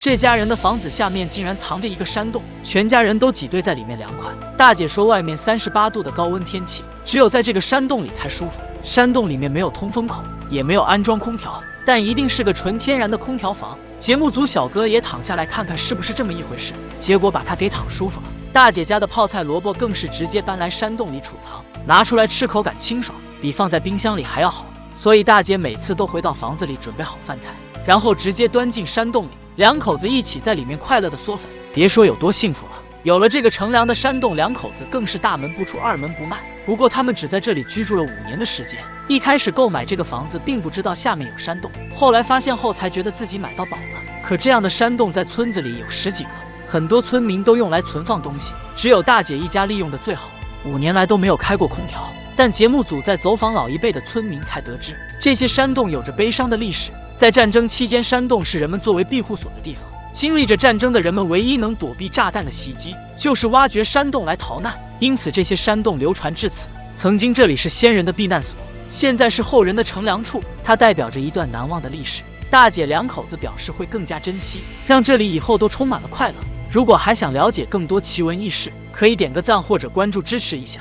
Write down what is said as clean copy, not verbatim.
这家人的房子下面竟然藏着一个山洞，全家人都挤兑在里面凉快。大姐说，外面38度的高温天气，只有在这个山洞里才舒服。山洞里面没有通风口，也没有安装空调，但一定是个纯天然的空调房。节目组小哥也躺下来看看是不是这么一回事，结果把他给躺舒服了。大姐家的泡菜萝卜更是直接搬来山洞里储藏，拿出来吃口感清爽，比放在冰箱里还要好。所以大姐每次都回到房子里准备好饭菜，然后直接端进山洞里，两口子一起在里面快乐的嗦粉，别说有多幸福了。有了这个乘凉的山洞，两口子更是大门不出二门不迈。不过他们只在这里居住了5年的时间，一开始购买这个房子并不知道下面有山洞，后来发现后才觉得自己买到宝了。可这样的山洞在村子里有10几个，很多村民都用来存放东西，只有大姐一家利用的最好。5年来都没有开过空调。但节目组在走访老一辈的村民才得知，这些山洞有着悲伤的历史。在战争期间，山洞是人们作为庇护所的地方。经历着战争的人们唯一能躲避炸弹的袭击，就是挖掘山洞来逃难。因此这些山洞流传至此。曾经这里是先人的避难所，现在是后人的乘凉处，它代表着一段难忘的历史。大姐两口子表示会更加珍惜，让这里以后都充满了快乐。如果还想了解更多奇闻异事，可以点个赞或者关注支持一下。